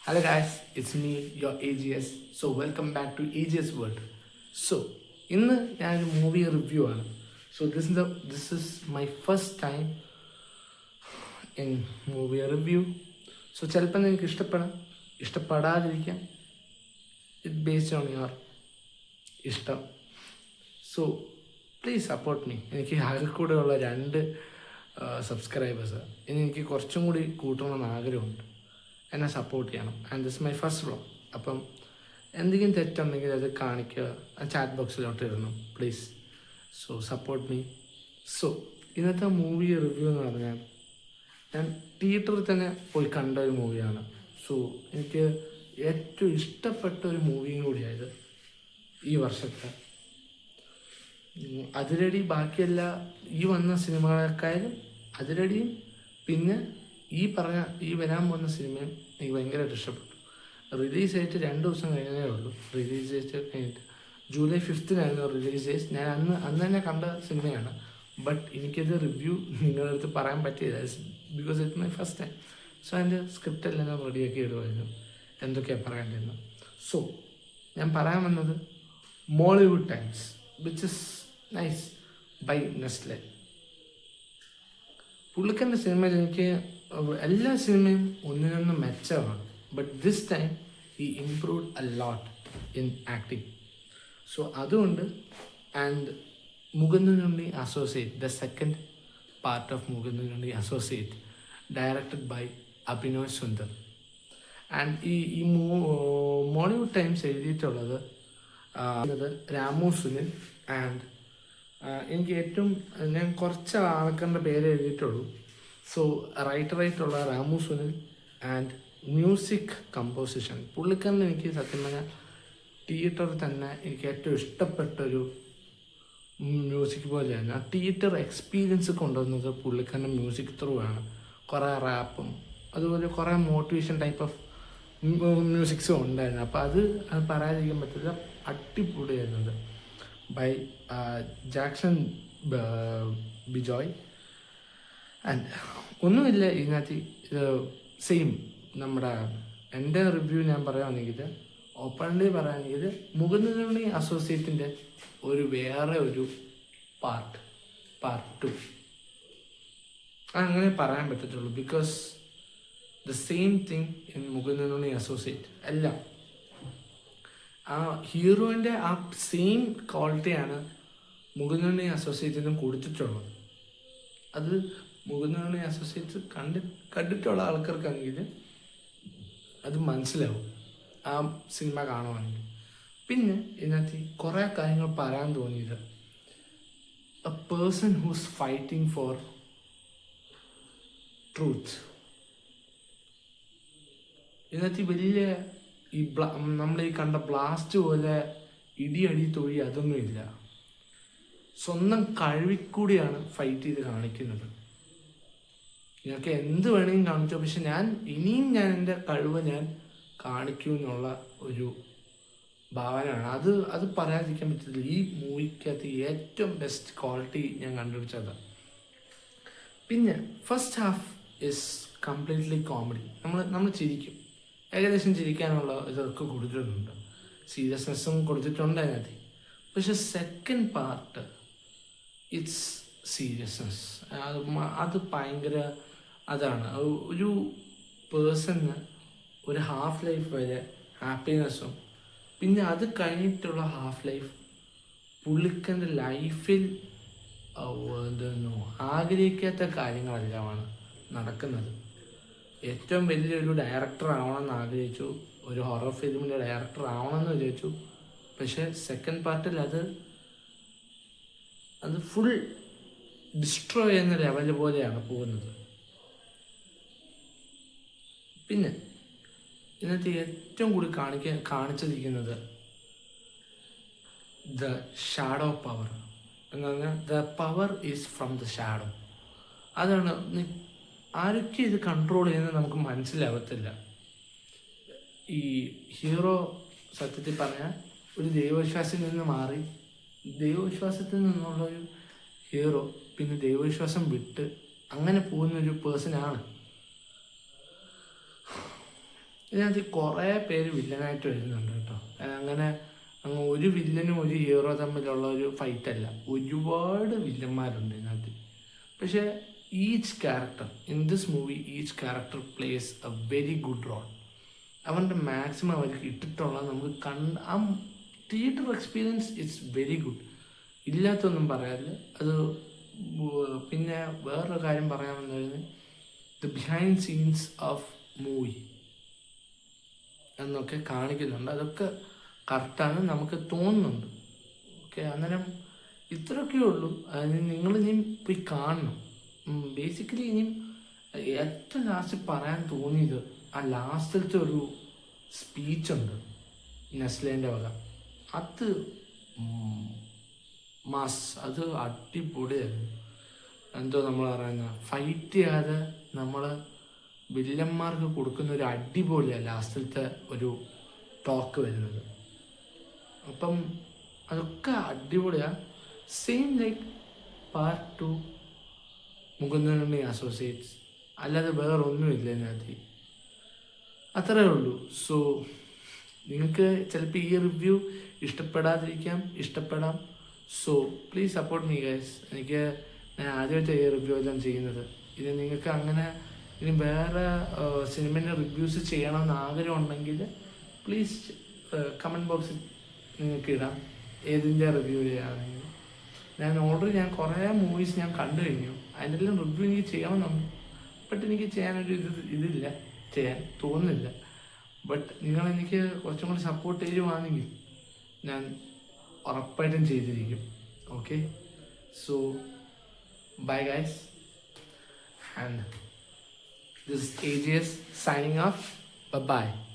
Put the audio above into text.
Hello guys, it's me, your AGS. So welcome back to AGS World. So ഇന്ന് ഞാനൊരു movie review ആണ്. So this is my first time in movie review. So ചിലപ്പോൾ നിങ്ങൾക്ക് ഇഷ്ടപ്പെടാതിരിക്കാം. It based on your ഇഷ്ടം. So please support me. എനിക്ക് ആകെ കൂടെ ഉള്ള 2 സബ്സ്ക്രൈബേഴ്സ്. ഇനി എനിക്ക് കുറച്ചും കൂടി കൂട്ടണമെന്ന് ആഗ്രഹമുണ്ട്. എന്നെ സപ്പോർട്ട് ചെയ്യണം. And this my first vlog. അപ്പം എന്തെങ്കിലും തെറ്റുണ്ടെങ്കിൽ അത് കാണിക്കുക, ചാറ്റ് ബോക്സിലോട്ട് ഇടണം please. So support me. So ഇന്നത്തെ മൂവി റിവ്യൂ എന്ന് പറഞ്ഞാൽ ഞാൻ തിയേറ്ററിൽ തന്നെ പോയി കണ്ട ഒരു മൂവിയാണ്. സോ എനിക്ക് ഏറ്റവും ഇഷ്ടപ്പെട്ട ഒരു മൂവിയും കൂടിയായത് ഈ വർഷത്തെ. അതിരടി ബാക്കിയെല്ലാ ഈ വന്ന സിനിമകളെക്കാളും അതിരടിയും പിന്നെ ഈ വരാൻ പോകുന്ന സിനിമയും എനിക്ക് ഭയങ്കരമായിട്ട് ഇഷ്ടപ്പെട്ടു. റിലീസ് ആയിട്ട് 2 ദിവസം കഴിഞ്ഞതേ ഉള്ളൂ. റിലീസ് ഡേറ്റ് കഴിഞ്ഞിട്ട് ജൂലൈ 5-നായിരുന്നു റിലീസ് ഡേറ്റ്. ഞാൻ അന്ന് തന്നെ കണ്ട സിനിമയാണ്. ബട്ട് എനിക്കത് റിവ്യൂ നിങ്ങളുടെ അടുത്ത് പറയാൻ പറ്റിയില്ല, because it's my first time. So അതിൻ്റെ സ്ക്രിപ്റ്റ് എല്ലാം ഞാൻ റെഡിയാക്കി ഇടുമായിരുന്നു എന്തൊക്കെയാണ് പറയേണ്ടതെന്ന്. സോ ഞാൻ പറയാൻ വന്നത് Mollywood Times, which is nice by Naslen. പുള്ളിക്കാരൻ്റെ സിനിമയിൽ എനിക്ക് എല്ലാ സിനിമയും ഒന്നിനൊന്ന് മെച്ചമാണ്. But this time he improved a lot in acting. So അതുകൊണ്ട് and Mukundanunni associate, the second part of Mukundanunni associate, directed by Abhinav Sundar. And ഈ മോളിവുഡ് ടൈംസ് എഴുതിയിട്ടുള്ളത് രാമു സുനിൽ. ആൻഡ് എനിക്ക് ഞാൻ കുറച്ച് ആൾക്കാരുടെ പേര് എഴുതിയിട്ടുള്ളൂ. സോ റൈറ്ററായിട്ടുള്ള Ramu Sunil. And music composition പുള്ളിക്കാരൻ എനിക്ക് സത്യം പറഞ്ഞാൽ തിയേറ്ററിൽ തന്നെ എനിക്ക് ഏറ്റവും ഇഷ്ടപ്പെട്ടൊരു മ്യൂസിക് പോലെയാണ്. ആ തിയേറ്റർ എക്സ്പീരിയൻസ് കൊണ്ടുവന്നത് പുള്ളിക്കാരൻ്റെ മ്യൂസിക് ത്രൂ ആണ്. കുറേ റാപ്പും അതുപോലെ കുറേ മോട്ടിവേഷൻ ടൈപ്പ് ഓഫ് മ്യൂസിക്സും ഉണ്ടായിരുന്നു. അപ്പോൾ അത് പറയാതിരിക്കാൻ പറ്റില്ല, അടിപൊളിയായിരുന്നത് ബൈ ജാക്സൺ ബിജോയ്. ആൻഡ് ഒന്നുമില്ല ഇതിനകത്ത്. സെയിം നമ്മുടെ എൻ്റെ റിവ്യൂ ഞാൻ പറയുകയാണെങ്കിൽ, ഓപ്പൺലി പറയുകയാണെങ്കിൽ മുകുന്ദനുണ്ണി അസോസിയേറ്റിൻ്റെ വേറെ ഒരു പാർട്ട് 2 അങ്ങനെ പറയാൻ പറ്റത്തുള്ളൂ. Because the same thing in Mukundanunni associate എല്ലാം ആ ഹീറോയിൻ്റെ ആ സെയിം ക്വാളിറ്റിയാണ് മുകുന്ദനുണ്ണി അസോസിയേറ്റിനും കൊടുത്തിട്ടുള്ളത്. അത് മുകുന്ദനുണ്ണി അസോസിയേറ്റ് കണ്ടിട്ടുള്ള ആൾക്കാർക്കാണെങ്കിൽ അത് മനസ്സിലാവും ആ സിനിമ കാണുവാണെങ്കിൽ. പിന്നെ ഇതിനകത്ത് കുറേ കാര്യങ്ങൾ പറയാൻ തോന്നിയത്, a person who's fighting for truth. ഇതിനകത്ത് വലിയ നമ്മൾ കണ്ട ബ്ലാസ്റ്റ് പോലെ ഇടിയടി തൊഴി അതൊന്നുമില്ല. സ്വന്തം കഴിവിക്കൂടിയാണ് ഫൈറ്റ് ചെയ്ത് കാണിക്കുന്നത്. നിങ്ങൾക്ക് എന്ത് വേണമെങ്കിലും കാണിച്ചോ, പക്ഷെ ഇനിയും ഞാൻ എൻ്റെ കഴിവ് ഞാൻ കാണിക്കൂ എന്നുള്ള ഒരു ഭാവനയാണ്. അത് പറയാതിരിക്കാൻ പറ്റില്ല. ഈ മൂവിക്കകത്ത് ഏറ്റവും ബെസ്റ്റ് ക്വാളിറ്റി ഞാൻ കണ്ടുപിടിച്ചത്. പിന്നെ first half is completely comedy. നമ്മൾ ചിരിക്കും, ഏകദേശം ചിരിക്കാനുള്ള ഇതൊക്കെ കൊടുത്തിട്ടുണ്ട്, സീരിയസ്നെസ്സും കൊടുത്തിട്ടുണ്ട് അതിനകത്ത്. പക്ഷെ സെക്കൻഡ് പാർട്ട് ഇറ്റ്സ് സീരിയസ്നെസ്. അത് ഭയങ്കര അതാണ്. ഒരു പേഴ്സണ് ഒരു ഹാഫ് ലൈഫ് വരെ ഹാപ്പിനെസ്സും പിന്നെ അത് കഴിഞ്ഞിട്ടുള്ള ഹാഫ് ലൈഫ് പുള്ളിക്കൻ്റെ ലൈഫിൽ ആഗ്രഹിക്കാത്ത കാര്യങ്ങളെല്ലാമാണ് നടക്കുന്നത്. ഏറ്റവും വലിയൊരു ഡയറക്ടർ ആവണമെന്ന് ആഗ്രഹിച്ചു, ഒരു ഹൊറർ ഫിലിമിൻ്റെ ഡയറക്ടർ ആവണമെന്ന് വിചാരിച്ചു. പക്ഷെ സെക്കൻഡ് പാർട്ടിൽ അത് ഫുൾ ഡിസ്ട്രോയ് ചെയ്യുന്ന ലെവൽ പോലെയാണ് പോകുന്നത്. പിന്നെ ഇതിനകത്ത് ഏറ്റവും കൂടി കാണിച്ചിരിക്കുന്നത് ദ ഷാഡോ പവർ എന്ന് പറഞ്ഞാൽ the power is from the shadow. അതാണ് ആരൊക്കെ ഇത് കൺട്രോൾ ചെയ്യുന്നത് നമുക്ക് മനസ്സിലാവത്തില്ല. ഈ ഹീറോ സത്യത്തിൽ പറഞ്ഞാൽ ഒരു ദൈവവിശ്വാസത്തിൽ നിന്ന് മാറി, ദൈവവിശ്വാസത്തിൽ നിന്നുള്ളൊരു ഹീറോ പിന്നെ ദൈവവിശ്വാസം വിട്ട് അങ്ങനെ പോകുന്നൊരു പേഴ്സണാണ്. ഇതിനകത്ത് കുറേ പേര് വില്ലനായിട്ട് വരുന്നുണ്ട് കേട്ടോ. അങ്ങനെ അങ്ങ് ഒരു വില്ലനും ഒരു ഹീറോ തമ്മിലുള്ള ഒരു ഫൈറ്റല്ല, ഒരുപാട് വില്ലന്മാരുണ്ട് ഇതിനകത്ത്. പക്ഷേ each character in this movie, each character plays a very good role. അവൻ്റെ മാക്സിമം അവർക്ക് ഇട്ടിട്ടുള്ള നമുക്ക് ആ theatre experience it's very good, ഇല്ലാത്തൊന്നും പറയാറില്ല. അത് പിന്നെ വേറൊരു കാര്യം പറയാമെന്ന് the behind scenes of movie എന്നൊക്കെ കാണിക്കുന്നുണ്ട്. അതൊക്കെ കറക്റ്റാണ്, നമുക്ക് തോന്നുന്നുണ്ട്. ഓക്കെ, അന്നേരം ഇത്രയൊക്കെ ഉള്ളൂ. അതിന് നിങ്ങൾ ഇനിയും പോയി കാണണം. ബേസിക്കലി ഇനിയും ഏറ്റവും ലാസ്റ്റ് പറയാൻ തോന്നിയത് ആ ലാസ്റ്റിലത്തെ ഒരു സ്പീച്ചുണ്ട് നെസ്ലേൻ്റെ വക. അത് അത് അടിപൊളിയായിരുന്നു. എന്തോ നമ്മൾ പറയുന്ന ഫൈറ്റ് ചെയ്യാതെ നമ്മൾ വില്ലന്മാർക്ക് കൊടുക്കുന്ന ഒരു അടിപൊളിയാണ് ലാസ്റ്റിലത്തെ ഒരു ടോക്ക് വരുന്നത്. അപ്പം അതൊക്കെ അടിപൊളിയാണ്. Same like part 2 Mukundanunni associates, അല്ലാതെ വേറൊന്നുമില്ല ഇതിനകത്ത്. അത്രേ ഉള്ളൂ. സോ നിങ്ങൾക്ക് ചിലപ്പോൾ ഈ റിവ്യൂ ഇഷ്ടപ്പെടാതിരിക്കാം, ഇഷ്ടപ്പെടാം. So please support me guys. ഞാൻ ആദ്യമായിട്ട് ഈ റിവ്യൂ എല്ലാം ചെയ്യുന്നത്. ഇത് നിങ്ങൾക്ക് അങ്ങനെ ഇനി വേറെ സിനിമേൻ്റെ റിവ്യൂസ് ചെയ്യണമെന്ന് ആഗ്രഹം ഉണ്ടെങ്കിൽ പ്ലീസ് കമൻറ്റ് ബോക്സിൽ നിങ്ങൾക്ക് ഇടാം ഏതിൻ്റെ റിവ്യൂ ചെയ്യുകയാണെങ്കിൽ. ഞാൻ കുറേ മൂവീസ് ഞാൻ കണ്ടു കഴിഞ്ഞു, അതിൻ്റെ എല്ലാം റിവ്യൂ എനിക്ക് ചെയ്യണമെന്നുണ്ട്. ബട്ട് എനിക്ക് ചെയ്യാനൊരു ചെയ്യാൻ തോന്നുന്നില്ല. ബട്ട് നിങ്ങളെനിക്ക് കുറച്ചും കൂടി സപ്പോർട്ട് ചെയ്യുവാണെങ്കിൽ ഞാൻ ഉറപ്പായിട്ടും ചെയ്തിരിക്കും. Okay, so bye guys, and this is AGS signing off. Bye bye.